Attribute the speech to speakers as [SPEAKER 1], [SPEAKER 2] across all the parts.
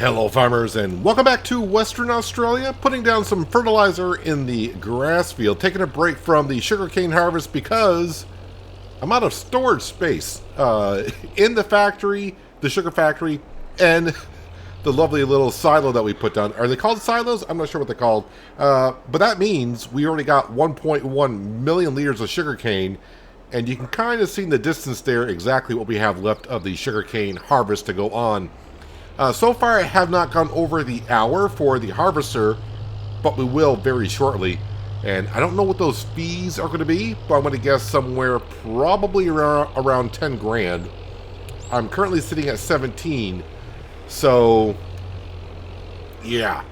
[SPEAKER 1] Hello farmers and welcome back to Western Australia, putting down some fertilizer in the grass field, taking a break from the sugarcane harvest because I'm out of storage space in the factory, the sugar factory, and the lovely little silo that we put down. Are they called silos? I'm not sure what they're called, but that means we already got 1.1 million liters of sugarcane, and you can kind of see in the distance there exactly what we have left of the sugarcane harvest to go on. So far, I have not gone over the hour for the harvester, but we will very shortly. And I don't know what those fees are going to be, but I'm going to guess somewhere probably around 10 grand. I'm currently sitting at 17, so yeah,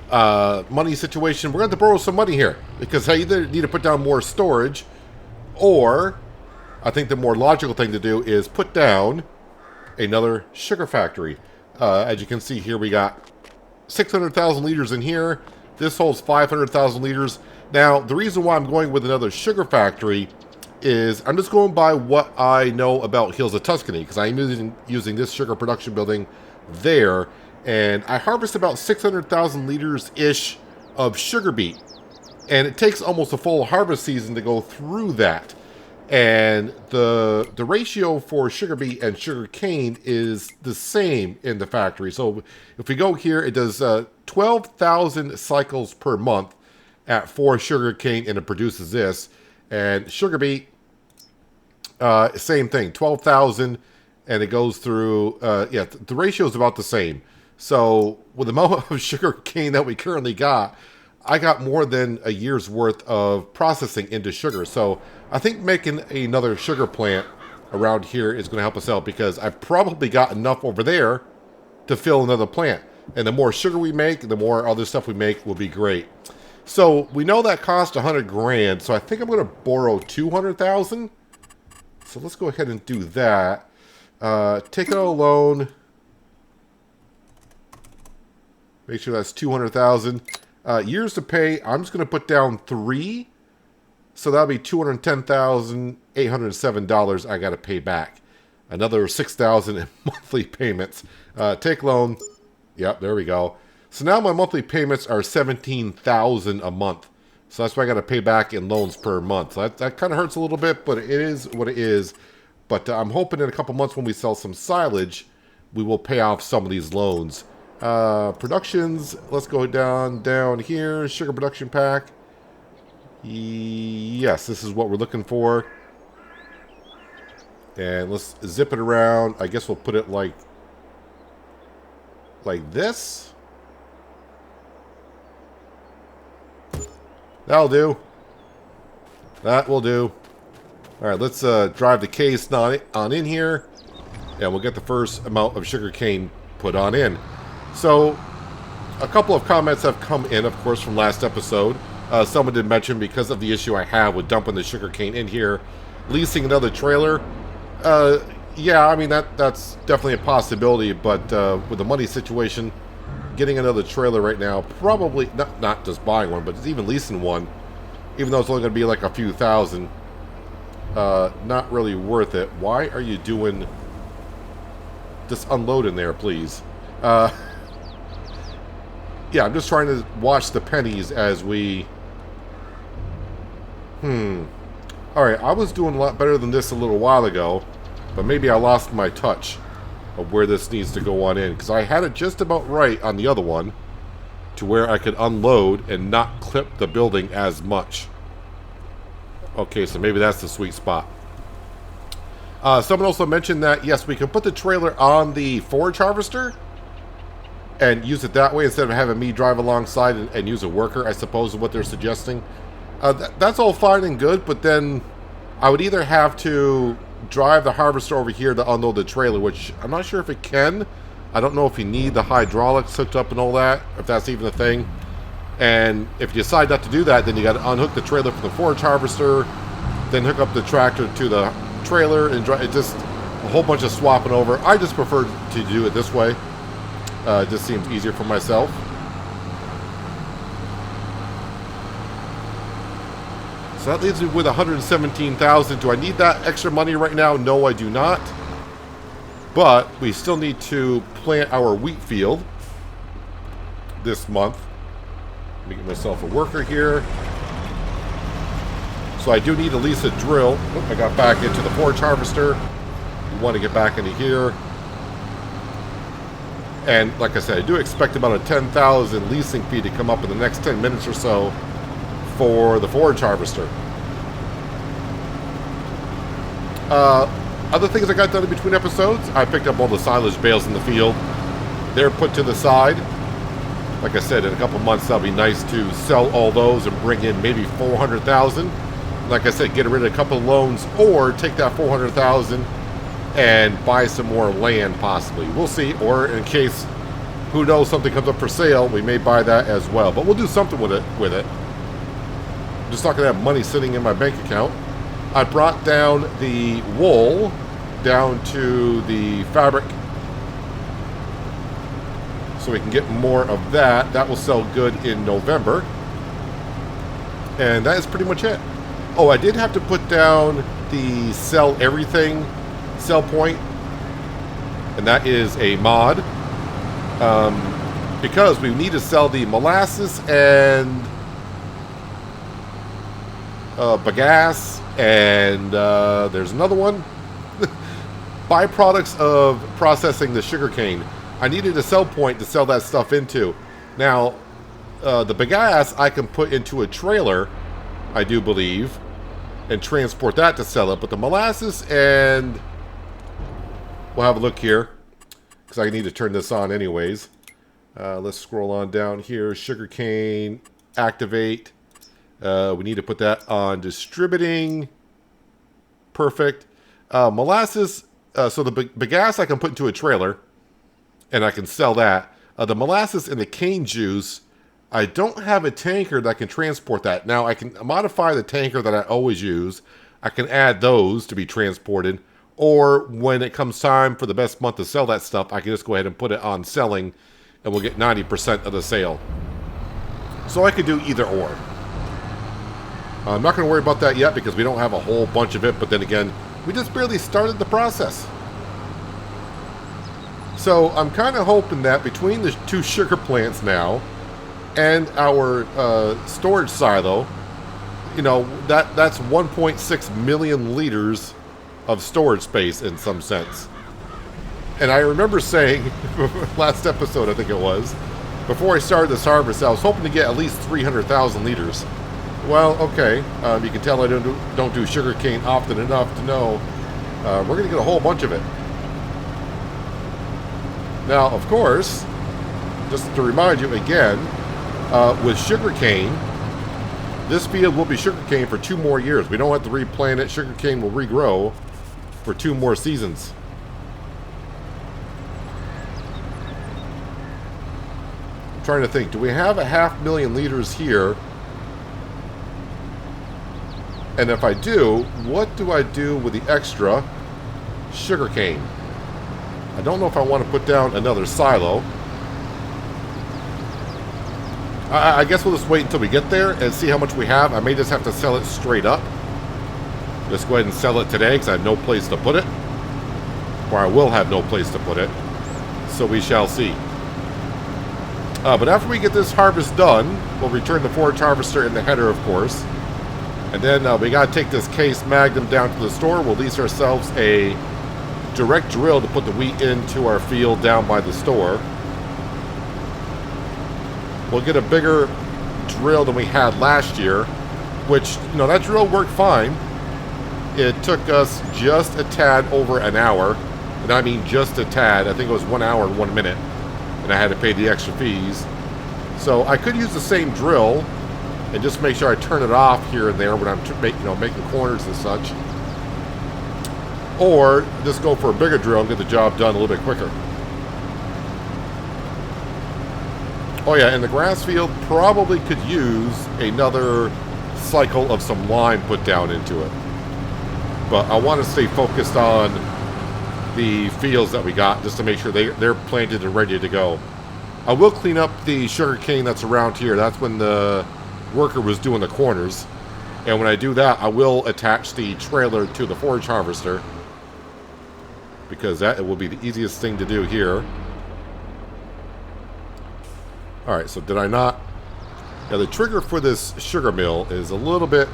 [SPEAKER 1] money situation. We're going to have to borrow some money here because I either need to put down more storage, or I think the more logical thing to do is put down another sugar factory. As you can see here, we got 600,000 liters in here. This holds 500,000 liters. Now, the reason why I'm going with another sugar factory is I'm just going by what I know about Hills of Tuscany, because I'm using this sugar production building there, and I harvest about 600,000 liters-ish of sugar beet. And it takes almost a full harvest season to go through that. And the ratio for sugar beet and sugar cane is the same in the factory. So if we go here, it does 12,000 cycles per month at 4 sugar cane, and it produces this. And sugar beet, same thing, 12,000, and it goes through, yeah, the ratio is about the same. So with the amount of sugar cane that we currently got, I got more than a year's worth of processing into sugar. So I think making another sugar plant around here is going to help us out, because I've probably got enough over there to fill another plant. And the more sugar we make, the more other stuff we make will be great. So we know that cost 100 grand. So I think I'm going to borrow 200,000. So let's go ahead and do that. Take out a loan. Make sure that's 200,000. Years to pay, I'm just going to put down 3. So that'll be $210,807 I got to pay back. Another $6,000 in monthly payments. Take loan. Yep, there we go. So now my monthly payments are $17,000 a month. So that's what I got to pay back in loans per month. So that kind of hurts a little bit, but it is what it is. But I'm hoping in a couple months when we sell some silage, we will pay off some of these loans. Productions, let's go down here. Sugar production pack. Yes, this is what we're looking for. And let's zip it around. I guess we'll put it like this. That'll do. That will do. Alright, let's drive the case on in here, and we'll get the first amount of sugar cane put on in. So, a couple of comments have come in, of course, from last episode. Someone did mention, because of the issue I have with dumping the sugarcane in here, leasing another trailer. Yeah, I mean, that's definitely a possibility, but with the money situation, getting another trailer right now, probably, not just buying one, but even leasing one, even though it's only going to be like a few thousand, not really worth it. Why are you doing... Just unload in there, please. Yeah, I'm just trying to watch the pennies as we... Alright, I was doing a lot better than this a little while ago, but maybe I lost my touch of where this needs to go on in, because I had it just about right on the other one to where I could unload and not clip the building as much. Okay, so maybe that's the sweet spot. Someone also mentioned that, yes, we can put the trailer on the forage harvester and use it that way instead of having me drive alongside and use a worker, I suppose is what they're suggesting. That's all fine and good, but then I would either have to drive the harvester over here to unload the trailer, which I'm not sure if it can. I don't know if you need the hydraulics hooked up and all that, if that's even a thing. And if you decide not to do that, then you got to unhook the trailer from the forage harvester, then hook up the tractor to the trailer, and drive. It just a whole bunch of swapping over. I just prefer to do it this way. It just seems easier for myself. So that leaves me with $117,000. Do I need that extra money right now? No, I do not. But we still need to plant our wheat field. this month. Let me get myself a worker here. So I do need at least a drill. Oh, I got back into the forage harvester. We want to get back into here. And like I said, I do expect about a 10,000 leasing fee to come up in the next 10 minutes or so for the forage harvester. Other things I got done in between episodes, I picked up all the silage bales in the field. They're put to the side. Like I said, in a couple months, that'll be nice to sell all those and bring in maybe 400,000. Like I said, get rid of a couple of loans or take that 400,000 and buy some more land possibly. We'll see. Or in case, who knows, something comes up for sale, we may buy that as well. But we'll do something with it. I'm just not going to have money sitting in my bank account. I brought down the wool down to the fabric so we can get more of that. That will sell good in November. And that is pretty much it. Oh, I did have to put down the sell everything sell point, and that is a mod, because we need to sell the molasses and bagasse, and there's another one. Byproducts of processing the sugarcane. I needed a sell point to sell that stuff into. Now, the bagasse I can put into a trailer, I do believe, and transport that to sell it. But the molasses, and we'll have a look here, because I need to turn this on anyways. Let's scroll on down here. Sugarcane, activate. We need to put that on distributing. Perfect. Molasses, so the bagasse I can put into a trailer, and I can sell that. The molasses and the cane juice, I don't have a tanker that can transport that. Now, I can modify the tanker that I always use. I can add those to be transported. Or when it comes time for the best month to sell that stuff, I can just go ahead and put it on selling, and we'll get 90% of the sale. So I could do either or. I'm not going to worry about that yet because we don't have a whole bunch of it. But then again, we just barely started the process. So I'm kind of hoping that between the two sugar plants now and our storage silo, you know, that's 1.6 million liters of storage space in some sense. And I remember saying, last episode I think it was, before I started this harvest, I was hoping to get at least 300,000 liters. Well, okay, you can tell I don't do sugarcane often enough to know we're going to get a whole bunch of it. Now, of course, just to remind you again, with sugarcane, this field will be sugarcane for 2 more years. We don't have to replant it. Sugarcane will regrow for 2 more seasons. I'm trying to think, do we have a 500,000 liters here? And if I do, what do I do with the extra sugarcane? I don't know if I want to put down another silo. I guess we'll just wait until we get there and see how much we have. I may just have to sell it straight up. Just go ahead and sell it today because I have no place to put it. Or I will have no place to put it. So we shall see. But after we get this harvest done, we'll return the forage harvester in the header, of course. And then we got to take this case Magnum down to the store. We'll lease ourselves a direct drill to put the wheat into our field down by the store. We'll get a bigger drill than we had last year, which, you know, that drill worked fine. It took us just a tad over an hour, and I mean just a tad. I think it was 1 hour and 1 minute, and I had to pay the extra fees. So I could use the same drill and just make sure I turn it off here and there when I'm making corners and such. Or just go for a bigger drill and get the job done a little bit quicker. Oh yeah, and the grass field probably could use another cycle of some lime put down into it. But I want to stay focused on the fields that we got just to make sure they're planted and ready to go. I will clean up the sugar cane that's around here. That's when the worker was doing the corners. And when I do that, I will attach the trailer to the forage harvester, because that will be the easiest thing to do here. All right, so did I not? Yeah, the trigger for this sugar mill is a little bit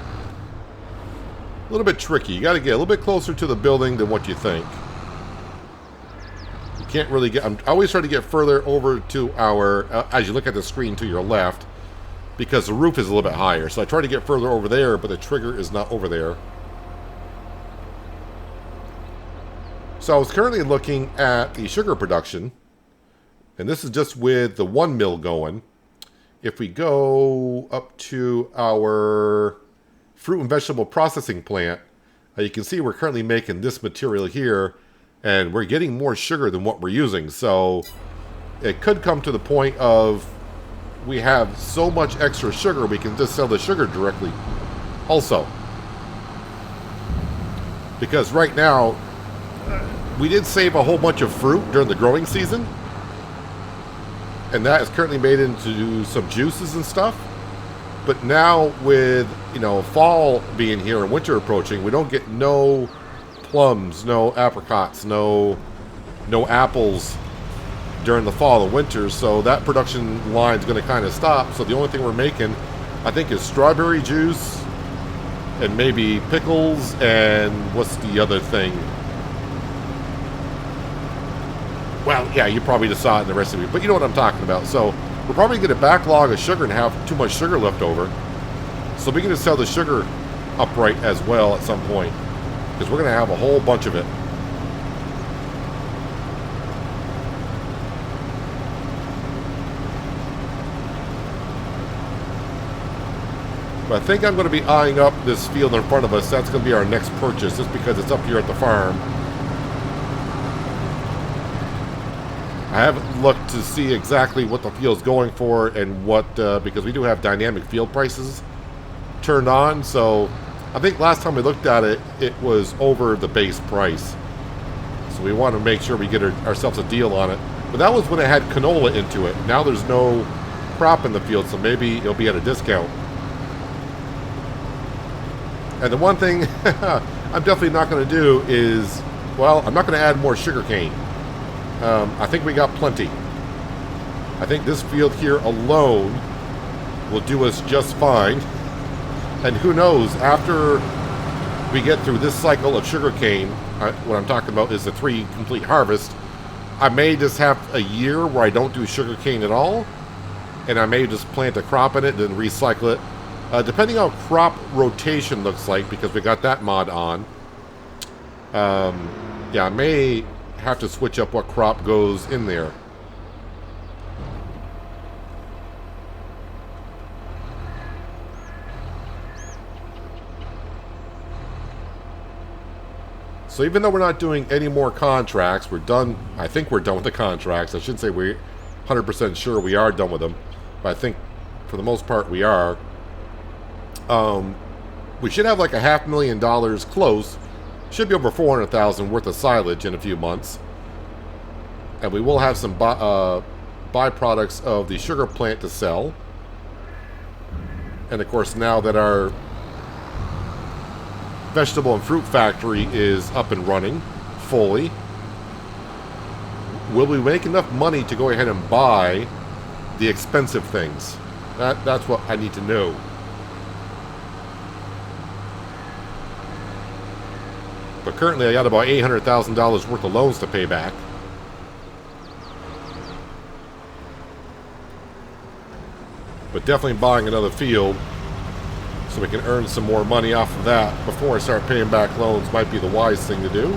[SPEAKER 1] tricky. You got to get a little bit closer to the building than what you think. You can't really get. I always try to get further over to our, as you look at the screen to your left, because the roof is a little bit higher. So I try to get further over there, but the trigger is not over there. So I was currently looking at the sugar production, and this is just with the one mill going. If we go up to our fruit and vegetable processing plant, you can see we're currently making this material here, and we're getting more sugar than what we're using. So it could come to the point of we have so much extra sugar we can just sell the sugar directly also. Because right now, we did save a whole bunch of fruit during the growing season, and that is currently made into some juices and stuff. But now with, you know, fall being here and winter approaching, we don't get no plums, no apricots, no apples during the fall and winter, so that production line is going to kind of stop. So the only thing we're making, I think, is strawberry juice and maybe pickles, and what's the other thing? Well, yeah, you probably just saw it in the recipe, but you know what I'm talking about. So we're probably going to backlog of sugar and have too much sugar left over. So we can just sell the sugar upright as well at some point, because we're going to have a whole bunch of it. But I think I'm going to be eyeing up this field in front of us. That's going to be our next purchase, just because it's up here at the farm. I haven't looked to see exactly what the field's going for and what, because we do have dynamic field prices turned on. So I think last time we looked at it, it was over the base price. So we want to make sure we get ourselves a deal on it. But that was when it had canola into it. Now there's no crop in the field, so maybe it'll be at a discount. And the one thing I'm definitely not going to do is, well, I'm not going to add more sugarcane. I think we got plenty. I think this field here alone will do us just fine. And who knows, after we get through this cycle of sugarcane, what I'm talking about is the 3 complete harvest, I may just have a year where I don't do sugarcane at all, and I may just plant a crop in it, then recycle it. Depending on how crop rotation looks like, because we got that mod on, yeah, I may have to switch up what crop goes in there. So even though we're not doing any more contracts, we're done. I think we're done with the contracts. I shouldn't say we're 100% sure we are done with them, but I think for the most part we are. We should have like $500,000 close. Should be over $400,000 worth of silage in a few months. And we will have some byproducts of the sugar plant to sell. And of course, now that our vegetable and fruit factory is up and running fully, will we make enough money to go ahead and buy the expensive things? That's what I need to know. But currently I got about $800,000 worth of loans to pay back. But definitely buying another field so we can earn some more money off of that before I start paying back loans might be the wise thing to do.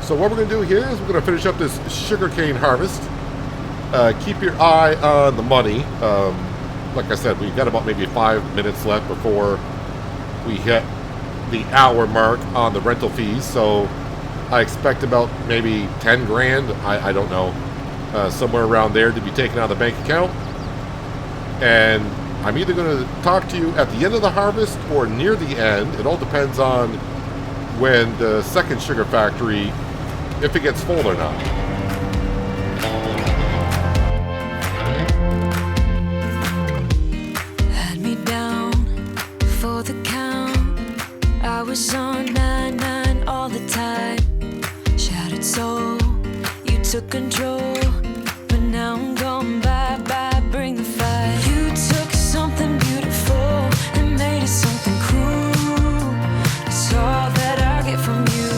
[SPEAKER 1] So what we're going to do here is we're going to finish up this sugarcane harvest. Keep your eye on the money. Like I said, we've got about maybe 5 minutes left before we hit the hour mark on the rental fees. So I expect about maybe 10 grand. I don't know. Somewhere around there to be taken out of the bank account. And I'm either going to talk to you at the end of the harvest or near the end. It all depends on when the second sugar factory, if it gets full or not.
[SPEAKER 2] Had me down for the count. I was on 9-9 all the time. Shattered soul, you took control. come by, bring the fire. You took something beautiful and made it something cruel. It's all that I get from you.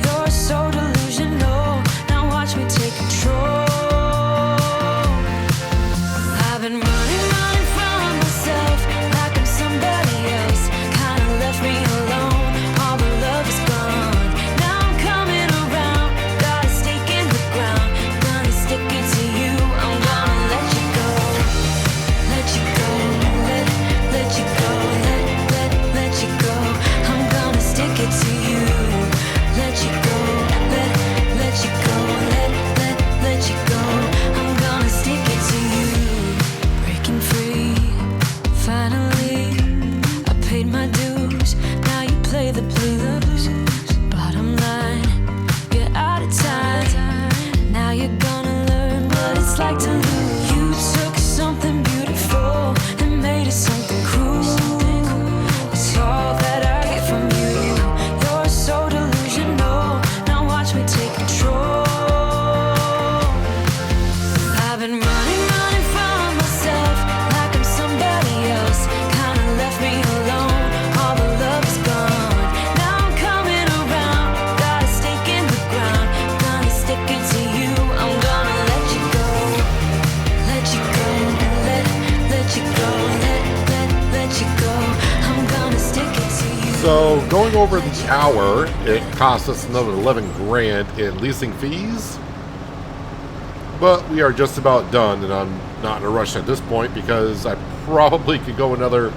[SPEAKER 2] You're so delusional. Now watch me take control. I've been running from myself like I'm somebody else. Kinda left me alone. All the love is gone. Now I'm coming around. Got a stake in the ground. Gonna stick it to you. I'm gonna let you go. Let you go. Let you go. Let you go. I'm gonna stick it to you. Let you go. Let you go. Let you go. I'm gonna stick it to you. Breaking free, finally. I paid my dues. Now you play the blues. Bottom line, you're out of time. Now you're gonna learn what it's like to lose. You took something beautiful and made it something cruel. It's all that I get from you. You're so delusional. Now watch me take control. I've been running from myself like I'm somebody else. Kinda left me alone. All the love is gone. Now I'm coming around. Got a stake in the ground. Gonna stick it to you. I'm gonna let you go. Let you go. Let you go. Let you go. I'm gonna stick it to you.
[SPEAKER 1] So, going over the hour, it cost us another 11 grand in leasing fees. But we are just about done, and I'm not in a rush at this point because I probably could go another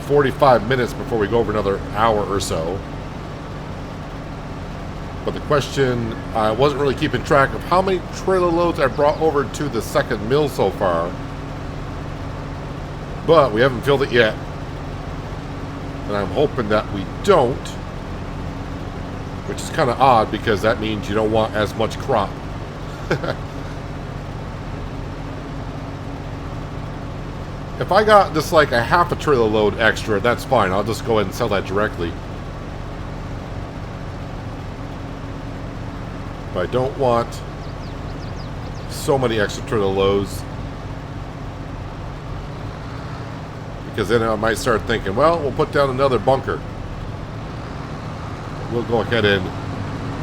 [SPEAKER 1] 45 minutes before we go over another hour or so. But the question, I wasn't really keeping track of how many trailer loads I brought over to the second mill so far. But we haven't filled it yet. And I'm hoping that we don't. Which is kind of odd because that means you don't want as much crop. If I got just like a half a trailer load extra, that's fine. I'll just go ahead and sell that directly. But I don't want so many extra trailer loads. Because then I might start thinking, well, we'll put down another bunker. We'll go ahead and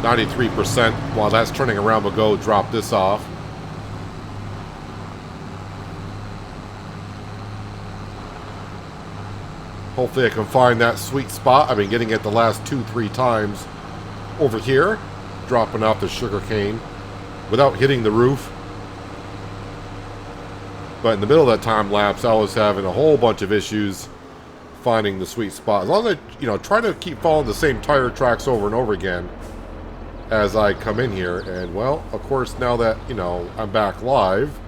[SPEAKER 1] 93%. While that's turning around, we'll go drop this off. Hopefully I can find that sweet spot. I've been getting it the last 2-3 times over here, dropping off the sugarcane without hitting the roof. But in the middle of that time lapse, I was having a whole bunch of issues finding the sweet spot. As long as I, try to keep following the same tire tracks over and over again as I come in here. And well, of course, now that, I'm back live,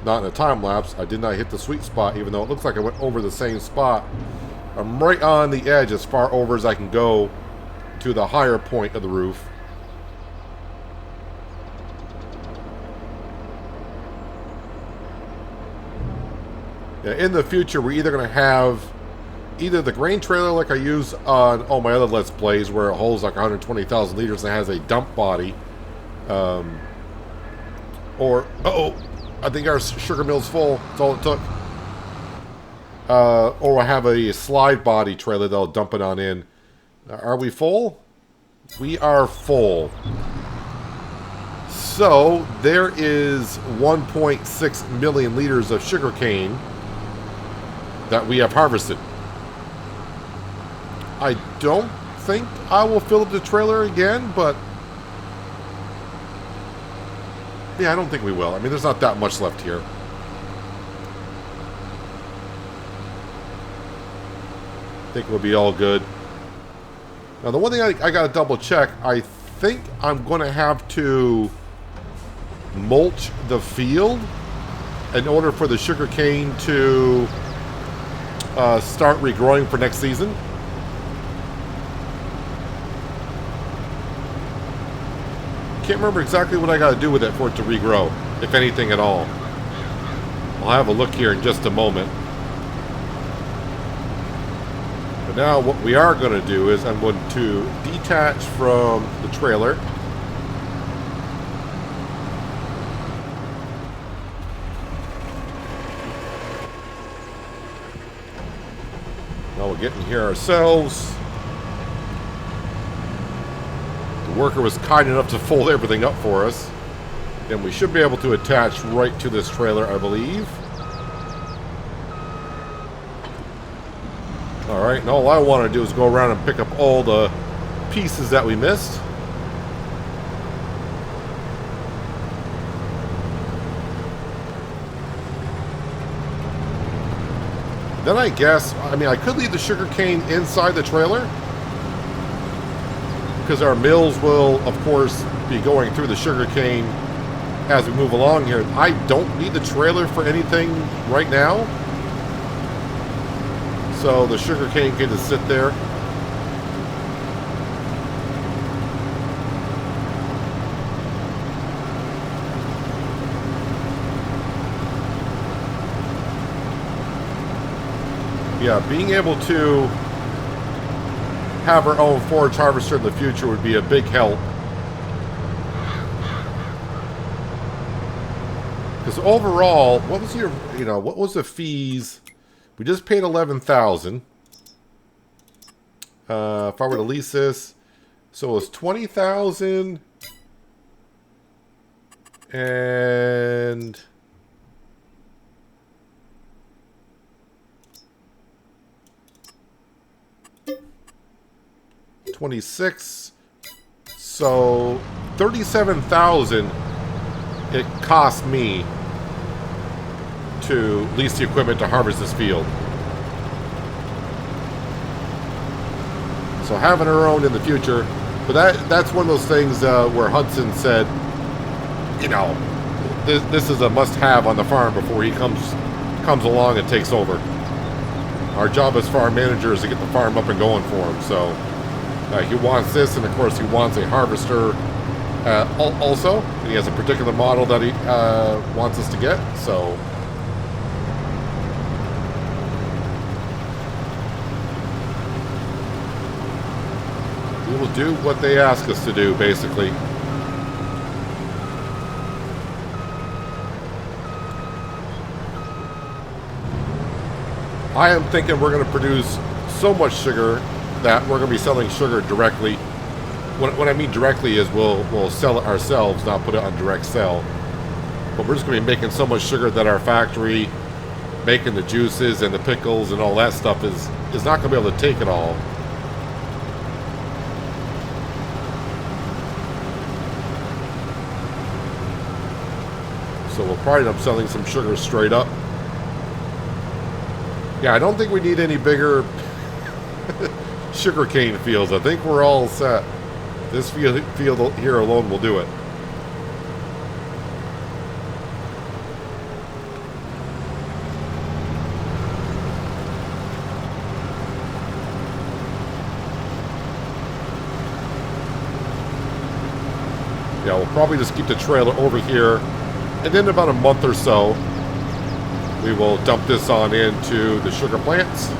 [SPEAKER 1] not in a time lapse, I did not hit the sweet spot, even though it looks like I went over the same spot. I'm right on the edge, as far over as I can go to the higher point of the roof. Yeah, in the future, we're either going to have either the grain trailer like I use on all my other Let's Plays, where it holds like 120,000 liters and has a dump body, or I think our sugar mill's full. That's all it took. Or I have a slide body trailer that'll dump it on in. Are we full? We are full. So there is 1.6 million liters of sugarcane that we have harvested. I don't think I will fill up the trailer again, but yeah, I don't think we will. I mean, there's not that much left here. I think we'll be all good. Now, the one thing I got to double check, I think I'm going to have to mulch the field in order for the sugarcane to start regrowing for next season. Can't remember exactly what I got to do with it for it to regrow, if anything at all. I'll have a look here in just a moment. But now what we are going to do is I'm going to detach from the trailer. we'll get in here ourselves. The worker was kind enough to fold everything up for us. And we should be able to attach right to this trailer, I believe. Alright, and all I want to do is go around and pick up all the pieces that we missed. Then I guess, I mean, I could leave the sugarcane inside the trailer, because our mills will, of course, be going through the sugarcane as we move along here. I don't need the trailer for anything right now, so the sugarcane can just sit there. Yeah, being able to have our own forage harvester in the future would be a big help. Because overall, what was your, what was the fees? We just paid $11,000. If I were to lease this, so it was $20,000 and 26, so 37,000 it cost me to lease the equipment to harvest this field. So having our own in the future, but that's one of those things where Hudson said, this is a must-have on the farm before he comes along and takes over. Our job as farm manager is to get the farm up and going for him. So he wants this, and of course he wants a harvester also. He has a particular model that he wants us to get. So we will do what they ask us to do, basically. I am thinking we're going to produce so much sugar that we're going to be selling sugar directly. What I mean directly is we'll sell it ourselves, not put it on direct sell. But we're just going to be making so much sugar that our factory, making the juices and the pickles and all that stuff, is not going to be able to take it all. So we'll probably end up selling some sugar straight up. Yeah, I don't think we need any bigger sugarcane fields. I think we're all set. This field here alone will do it. Yeah, we'll probably just keep the trailer over here, and in about a month or so, we will dump this on into the sugar plants.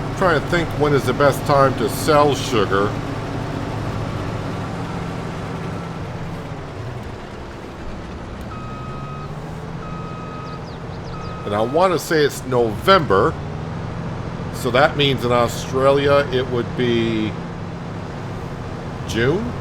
[SPEAKER 1] I'm trying to think when is the best time to sell sugar. And I want to say it's November. So that means in Australia it would be June?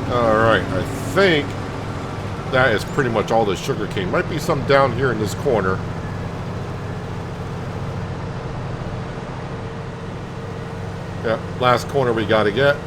[SPEAKER 1] Alright, I think that is pretty much all the sugar cane. Might be some down here in this corner. Yep, last corner we gotta get.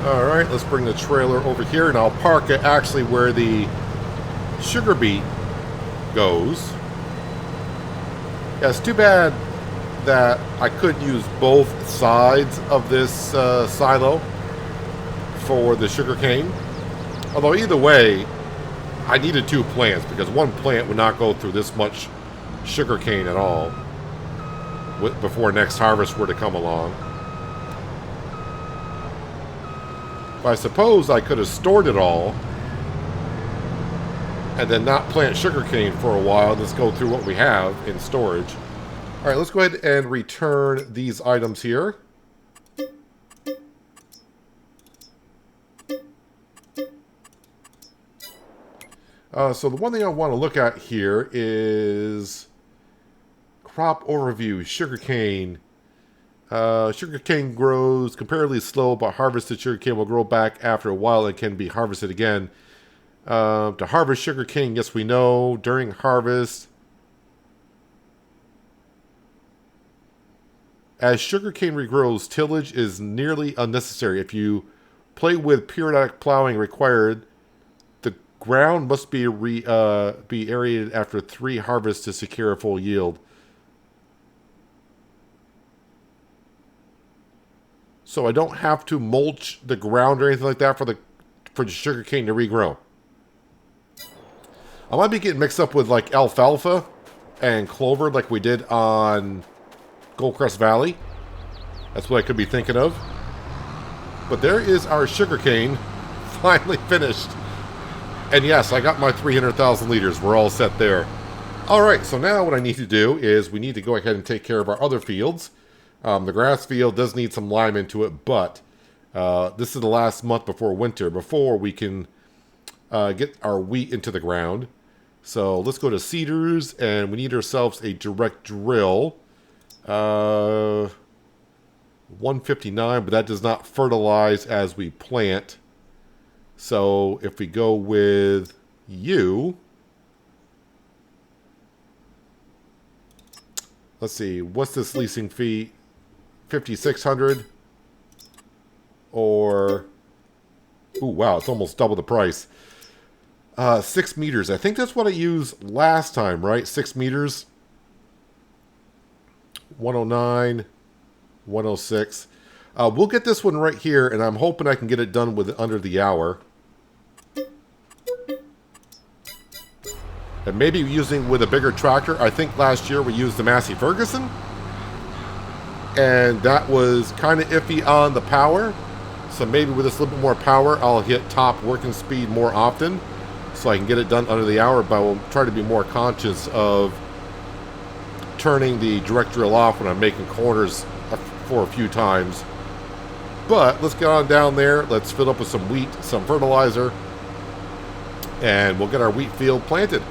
[SPEAKER 1] Alright, let's bring the trailer over here, and I'll park it actually where the sugar beet goes. Yeah, it's too bad that I couldn't use both sides of this silo for the sugar cane. Although either way, I needed 2 plants because one plant would not go through this much sugar cane at all before next harvest were to come along. But I suppose I could have stored it all and then not plant sugarcane for a while and just go through what we have in storage. Alright, let's go ahead and return these items here. So the one thing I want to look at here is crop overview, sugarcane. Sugarcane grows comparatively slow, but harvested sugarcane will grow back after a while and can be harvested again. To harvest sugarcane, yes, we know. During harvest, as sugarcane regrows, tillage is nearly unnecessary. If you play with periodic plowing required, the ground must be aerated after 3 harvests to secure a full yield. So I don't have to mulch the ground or anything like that for the sugarcane to regrow. I might be getting mixed up with like alfalfa and clover like we did on Goldcrest Valley. That's what I could be thinking of. But there is our sugarcane finally finished. And yes, I got my 300,000 liters. We're all set there. Alright, so now what I need to do is we need to go ahead and take care of our other fields. The grass field does need some lime into it, but this is the last month before winter, before we can get our wheat into the ground. So let's go to seeders, and we need ourselves a direct drill. 159, but that does not fertilize as we plant. So if we go with you, let's see, what's this leasing fee? 5,600 or, oh wow, it's almost double the price. 6 meters. I think that's what I used last time, right? 6 meters. 109, 106. We'll get this one right here, and I'm hoping I can get it done with under the hour. And maybe using with a bigger tractor. I think last year we used the Massey Ferguson, and that was kind of iffy on the power. So maybe with this little bit more power, I'll hit top working speed more often, so I can get it done under the hour. But I will try to be more conscious of turning the direct drill off when I'm making corners for a few times. But let's get on down there. Let's fill up with some wheat, some fertilizer, and we'll get our wheat field planted.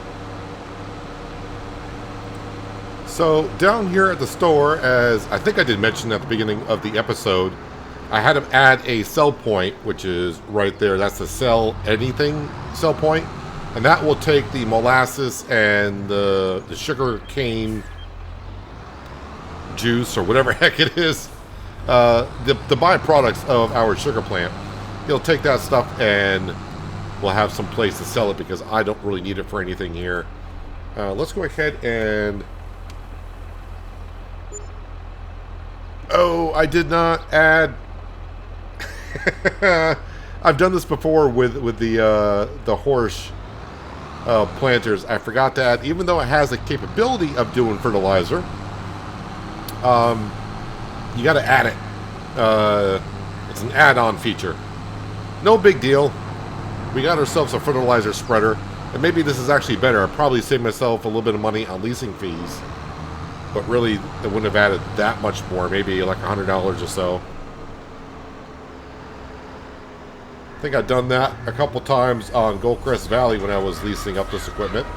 [SPEAKER 1] So down here at the store, as I think I did mention at the beginning of the episode, I had to add a sell point, which is right there. That's the sell anything sell point. And that will take the molasses and the sugar cane juice, or whatever heck it is, the byproducts of our sugar plant. He'll take that stuff and we'll have some place to sell it, because I don't really need it for anything here. Let's go ahead and... Oh, I did not add... I've done this before with the horse planters. I forgot to add, even though it has the capability of doing fertilizer, you got to add it. It's an add-on feature. No big deal. We got ourselves a fertilizer spreader, and maybe this is actually better. I'd probably save myself a little bit of money on leasing fees, but really it wouldn't have added that much more, maybe like $100 or so. I think I've done that a couple times on Goldcrest Valley when I was leasing up this equipment.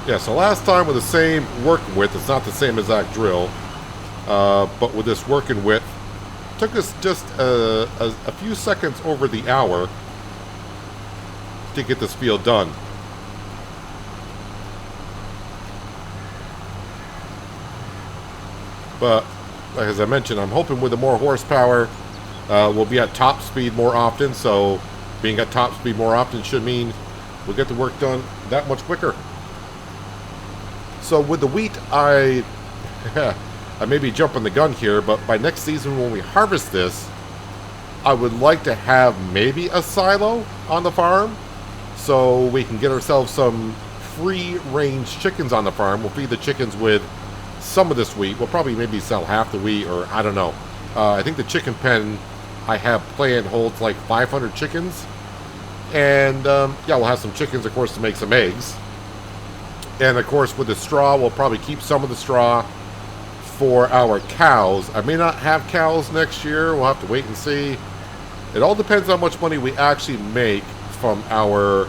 [SPEAKER 1] Yeah, so last time with the same working width, it's not the same exact drill, but with this working width, it took us just a few seconds over the hour to get this field done. But as I mentioned, I'm hoping with the more horsepower, we'll be at top speed more often. So being at top speed more often should mean we'll get the work done that much quicker. So with the wheat, I may be jumping the gun here, but by next season when we harvest this, I would like to have maybe a silo on the farm so we can get ourselves some free-range chickens on the farm. We'll feed the chickens with some of this wheat. We'll probably maybe sell half the wheat, or I don't know. I think the chicken pen I have planned holds like 500 chickens. And yeah, we'll have some chickens, of course, to make some eggs. And of course, with the straw, we'll probably keep some of the straw for our cows. I may not have cows next year. We'll have to wait and see. It all depends on how much money we actually make from our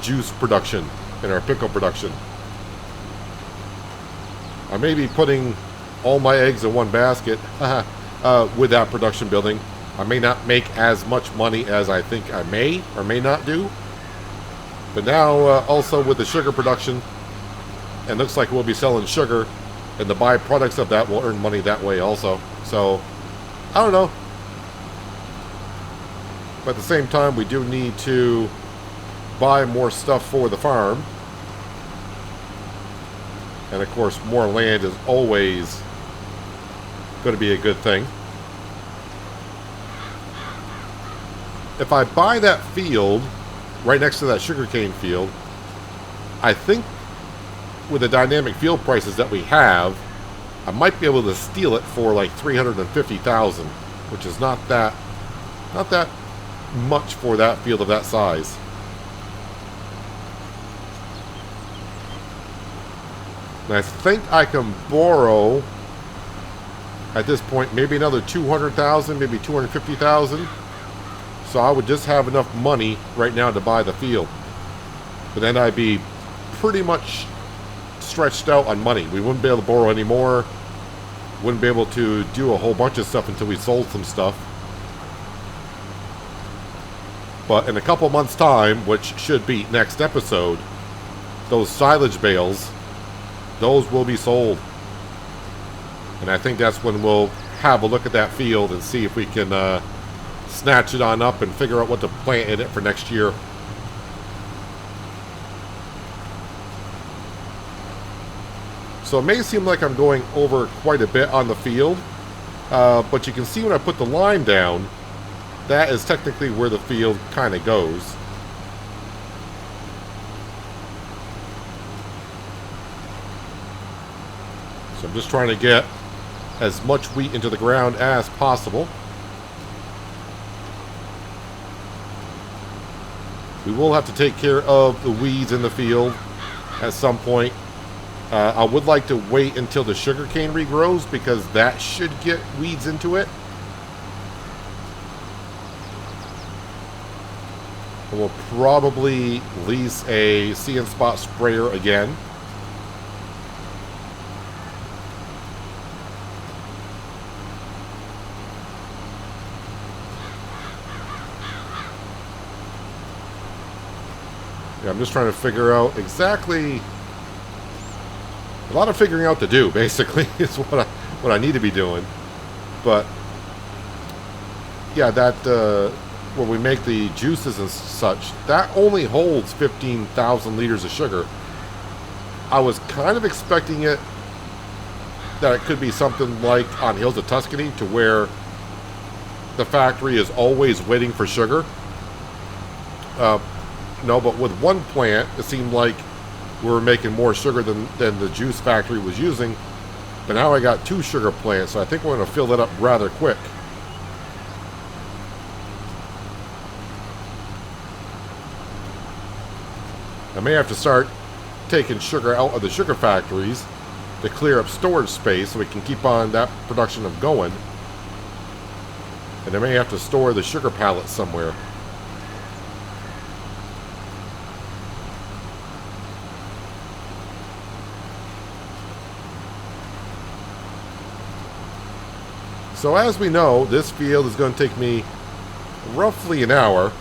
[SPEAKER 1] juice production and our pickle production. I may be putting all my eggs in one basket with that production building. I may not make as much money as I think I may or may not do. But now also with the sugar production, and looks like we'll be selling sugar, and the byproducts of that will earn money that way also. So, I don't know. But at the same time, we do need to buy more stuff for the farm. And of course, more land is always going to be a good thing. If I buy that field right next to that sugarcane field, I think with the dynamic field prices that we have, I might be able to steal it for like $350,000, which is not that much for that field of that size. And I think I can borrow at this point maybe another $200,000, maybe $250,000. So I would just have enough money right now to buy the field. But then I'd be pretty much stretched out on money. We wouldn't be able to borrow any more. Wouldn't be able to do a whole bunch of stuff until we sold some stuff. But in a couple months' time, which should be next episode, those silage bales, those will be sold. And I think that's when we'll have a look at that field and see if we can snatch it on up and figure out what to plant in it for next year. So it may seem like I'm going over quite a bit on the field, but you can see when I put the line down, that is technically where the field kind of goes. So I'm just trying to get as much wheat into the ground as possible. We will have to take care of the weeds in the field at some point. I would like to wait until the sugarcane regrows because that should get weeds into it. And we'll probably lease a See and Spot sprayer again. Yeah, I'm just trying to figure out exactly. A lot of figuring out to do, basically, is what I need to be doing. But yeah, that where we make the juices and such, that only holds 15,000 liters of sugar. I was kind of expecting it that it could be something like on Hills of Tuscany, to where the factory is always waiting for sugar. No, but with one plant, it seemed like we were making more sugar than the juice factory was using. But now I got 2 sugar plants, so I think we're going to fill that up rather quick. I may have to start taking sugar out of the sugar factories to clear up storage space so we can keep on that production of going. And I may have to store the sugar pallets somewhere. So as we know, this field is going to take me roughly an hour,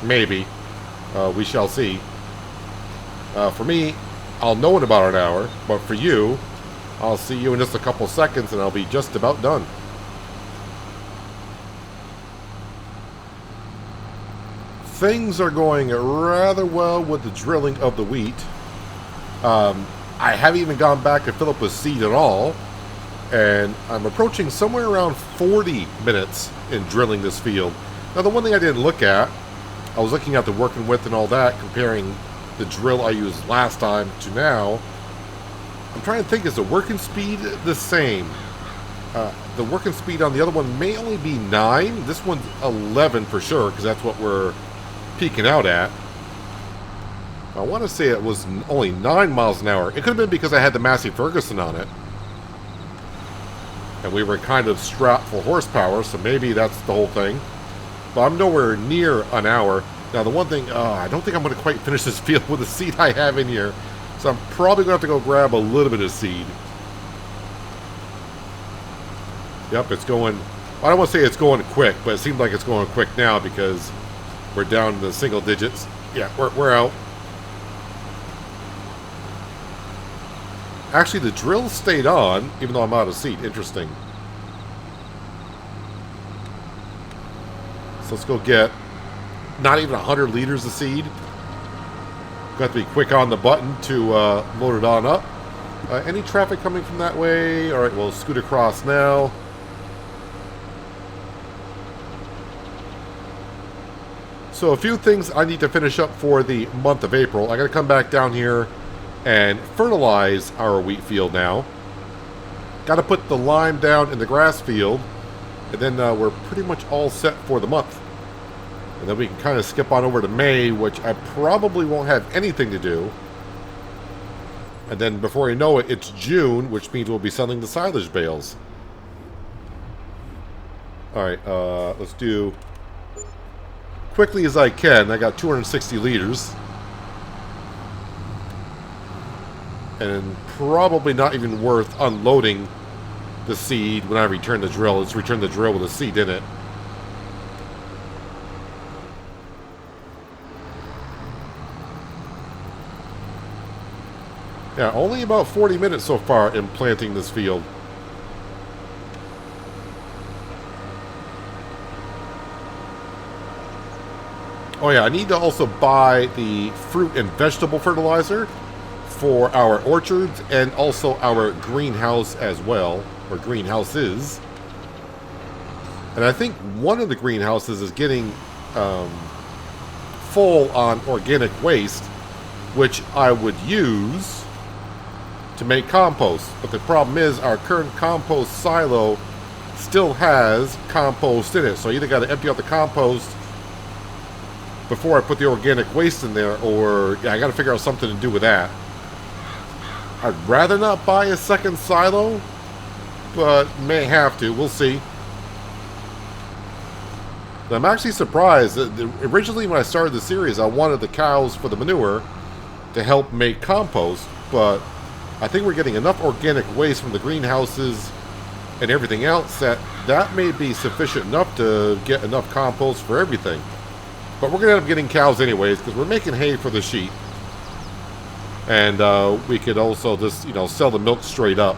[SPEAKER 1] maybe, We shall see. For me, I'll know in about an hour, but for you, I'll see you in just a couple seconds and I'll be just about done. Things are going rather well with the drilling of the wheat. I haven't even gone back to fill up with seed at all, and I'm approaching somewhere around 40 minutes in drilling this field. Now, the one thing I didn't look at, I was looking at the working width and all that, comparing the drill I used last time to now. I'm trying to think, is the working speed the same? The working speed on the other one may only be 9. This one's 11 for sure, because that's what we're peaking out at. I want to say it was only 9 miles an hour. It could have been because I had the Massey Ferguson on it. And we were kind of strapped for horsepower, so maybe that's the whole thing. But I'm nowhere near an hour. Now, the one thing, I don't think I'm going to quite finish this field with the seed I have in here. So I'm probably going to have to go grab a little bit of seed. Yep, it's going... I don't want to say it's going quick, but it seems like it's going quick now because we're down to the single digits. Yeah, we're out. Actually, the drill stayed on, even though I'm out of seed. Interesting. So let's go get not even 100 liters of seed. Got to be quick on the button to load it on up. Any traffic coming from that way? All right, we'll scoot across now. So a few things I need to finish up for the month of April. I got to come back down here and fertilize our wheat field now. Got to put the lime down in the grass field, and then we're pretty much all set for the month. And then we can kind of skip on over to May, which I probably won't have anything to do. And then before you know it, it's June, which means we'll be selling the silage bales. Alright, let's do quickly as I can. I got 260 liters. And probably not even worth unloading the seed when I return the drill. Let's return the drill with a seed in it. Yeah, only about 40 minutes so far in planting this field. Oh yeah, I need to also buy the fruit and vegetable fertilizer for our orchards and also our greenhouse as well, or greenhouses. And I think one of the greenhouses is getting full on organic waste, which I would use to make compost. But the problem is our current compost silo still has compost in it, so I either got to empty out the compost before I put the organic waste in there, or yeah, I got to figure out something to do with that. I'd rather not buy a second silo, but may have to. We'll see. I'm actually surprised that originally when I started the series, I wanted the cows for the manure to help make compost, but I think we're getting enough organic waste from the greenhouses and everything else that may be sufficient enough to get enough compost for everything. But we're going to end up getting cows anyways, because we're making hay for the sheep. And we could also just, sell the milk straight up.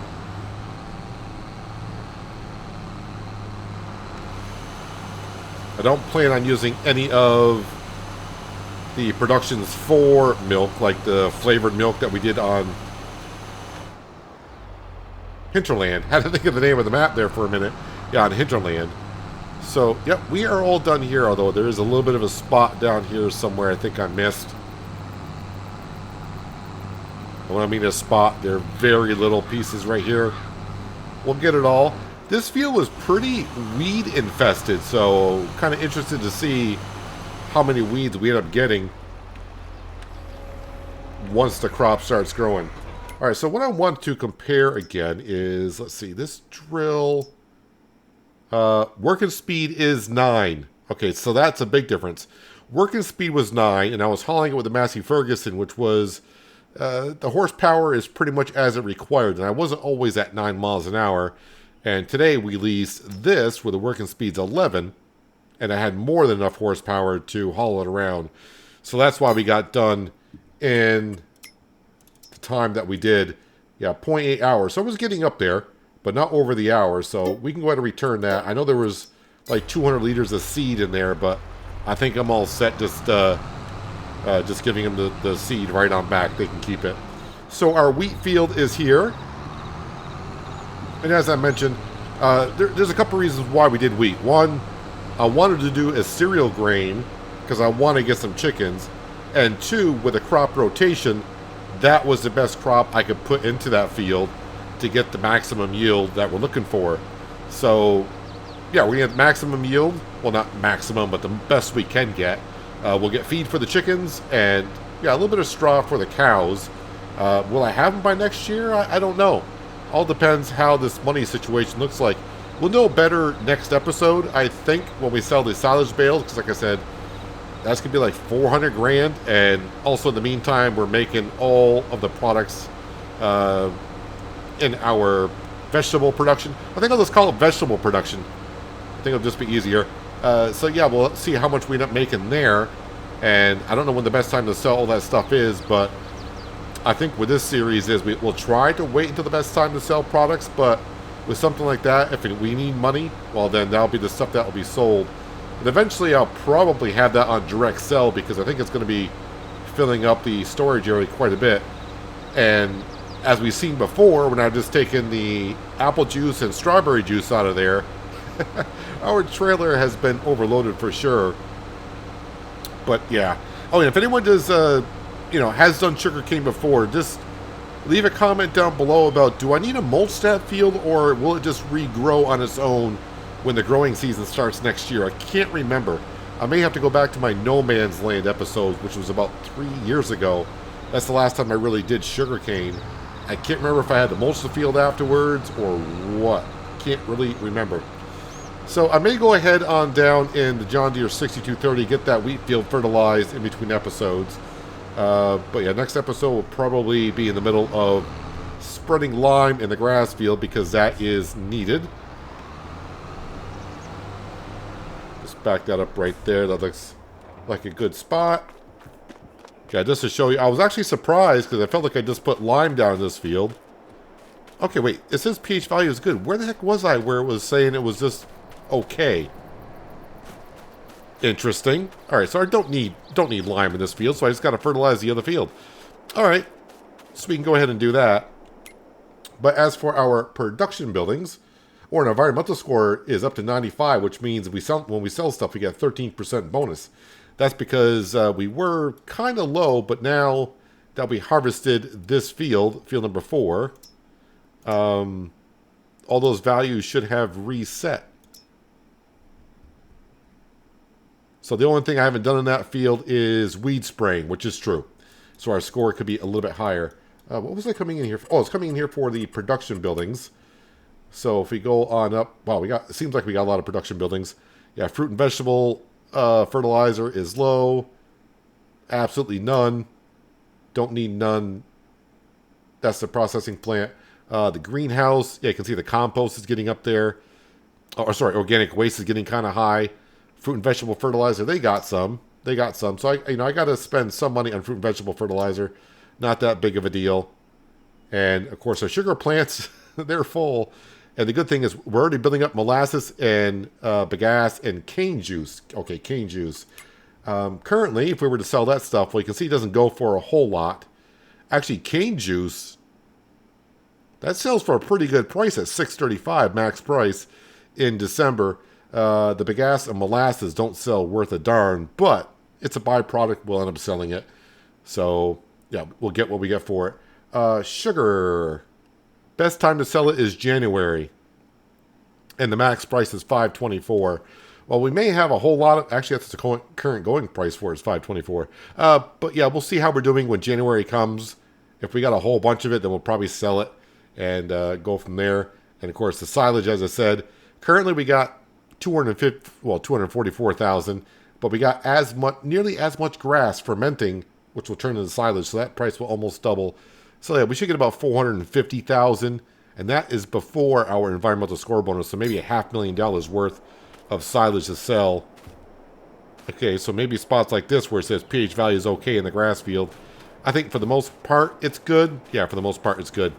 [SPEAKER 1] I don't plan on using any of the productions for milk, like the flavored milk that we did on Hinterland. Had to think of the name of the map there for a minute. Yeah, on Hinterland. So, yep, we are all done here, although there is a little bit of a spot down here somewhere I think I missed. And when I mean a spot, there are very little pieces right here. We'll get it all. This field was pretty weed infested, so kind of interested to see how many weeds we end up getting once the crop starts growing. Alright, so what I want to compare again is, let's see, this drill, working speed is 9. Okay, so that's a big difference. Working speed was 9, and I was hauling it with the Massey Ferguson, which was, the horsepower is pretty much as it required, and I wasn't always at 9 miles an hour. And today we leased this where the working speed's 11, and I had more than enough horsepower to haul it around. So that's why we got done in the time that we did. Yeah, 0.8 hours. So it was getting up there, but not over the hour. So we can go ahead and return that. I know there was like 200 liters of seed in there, but I think I'm all set just giving them the seed right on back. They can keep it. So our wheat field is here. And as I mentioned, there's a couple reasons why we did wheat. One, I wanted to do a cereal grain because I want to get some chickens. And two, with a crop rotation, that was the best crop I could put into that field to get the maximum yield that we're looking for. So, yeah, we have maximum yield. Well, not maximum, but the best we can get. We'll get feed for the chickens and, yeah, a little bit of straw for the cows. Will I have them by next year? I don't know. All depends how this money situation looks like. We'll know better next episode, I think, when we sell the silage bales, because like I said, that's going to be like 400 grand, and also in the meantime, we're making all of the products in our vegetable production. I think I'll just call it vegetable production. I think it'll just be easier. So yeah, we'll see how much we end up making there, and I don't know when the best time to sell all that stuff is, but I think with this series is we'll try to wait until the best time to sell products, but with something like that, if we need money, well then that'll be the stuff that will be sold. And eventually I'll probably have that on direct sell because I think it's going to be filling up the storage area quite a bit. And as we've seen before, when I've just taken the apple juice and strawberry juice out of there, our trailer has been overloaded for sure. But yeah. Oh, and if anyone does, has done sugarcane before, just leave a comment down below about, do I need to mulch that field or will it just regrow on its own when the growing season starts next year? I can't remember. I may have to go back to my No Man's Land episode, which was about 3 years ago. That's the last time I really did sugarcane. I can't remember if I had to mulch the field afterwards or what. Can't really remember. So I may go ahead on down in the John Deere 6230, get that wheat field fertilized in between episodes. But yeah, next episode will probably be in the middle of spreading lime in the grass field because that is needed. Just back that up right there. That looks like a good spot. Okay, just to show you, I was actually surprised because I felt like I just put lime down in this field. Okay, wait, it says pH value is good. Where the heck was I where it was saying it was just okay? Interesting. All right, so I don't need lime in this field, so I just got to fertilize the other field. All right, so we can go ahead and do that. But as for our production buildings, or an environmental score is up to 95, which means when we sell stuff, we get 13% bonus. That's because we were kind of low, but now that we harvested this field number 4, all those values should have reset. So the only thing I haven't done in that field is weed spraying, which is true. So our score could be a little bit higher. What was I coming in here for? Oh, it's coming in here for the production buildings. So if we go on up, wow, it seems like we got a lot of production buildings. Yeah, fruit and vegetable fertilizer is low. Absolutely none. Don't need none. That's the processing plant. The greenhouse, yeah, you can see the compost is getting up there. Oh, sorry, organic waste is getting kind of high. Fruit and vegetable fertilizer, they got some. So I got to spend some money on fruit and vegetable fertilizer. Not that big of a deal. And of course, our sugar plants, they're full. And the good thing is we're already building up molasses and bagasse and cane juice. Okay, cane juice. Currently, if we were to sell that stuff, well, you can see it doesn't go for a whole lot. Actually, cane juice, that sells for a pretty good price at $6.35 max price in December. The bagasse and molasses don't sell worth a darn, but it's a byproduct. We'll end up selling it. So, yeah, we'll get what we get for it. Sugar. Best time to sell it is January. And the max price is $5.24. Well, we may have a whole lot of... Actually, that's the current going price for it is $5.24. But yeah, we'll see how we're doing when January comes. If we got a whole bunch of it, then we'll probably sell it and go from there. And, of course, the silage, as I said, currently we got 244,000, but we got nearly as much grass fermenting, which will turn into silage, so that price will almost double. So yeah, we should get about 450,000, and that is before our environmental score bonus, so maybe $500,000 worth of silage to sell. Okay, so maybe spots like this where it says pH value is okay in the grass field. I think for the most part, it's good. Yeah, for the most part, it's good.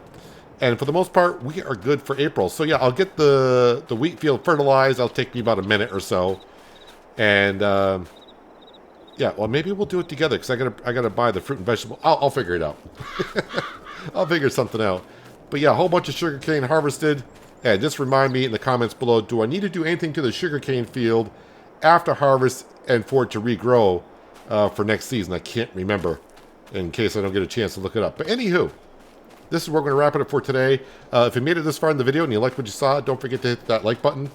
[SPEAKER 1] And for the most part, we are good for April. So yeah, I'll get the wheat field fertilized. It'll take me about a minute or so. And yeah, well, maybe we'll do it together because I gotta buy the fruit and vegetable. I'll figure it out. I'll figure something out. But yeah, a whole bunch of sugarcane harvested. And just remind me in the comments below, do I need to do anything to the sugarcane field after harvest and for it to regrow for next season? I can't remember in case I don't get a chance to look it up. But anywho, this is where we're going to wrap it up for today. If you made it this far in the video and you liked what you saw, don't forget to hit that like button.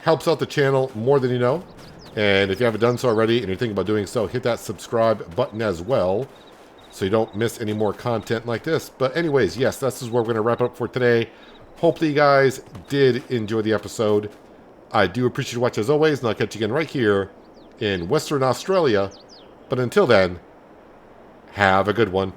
[SPEAKER 1] Helps out the channel more than you know. And if you haven't done so already and you're thinking about doing so, hit that subscribe button as well so you don't miss any more content like this. But anyways, yes, this is where we're going to wrap it up for today. Hopefully you guys did enjoy the episode. I do appreciate you watching as always, and I'll catch you again right here in Western Australia. But until then, have a good one.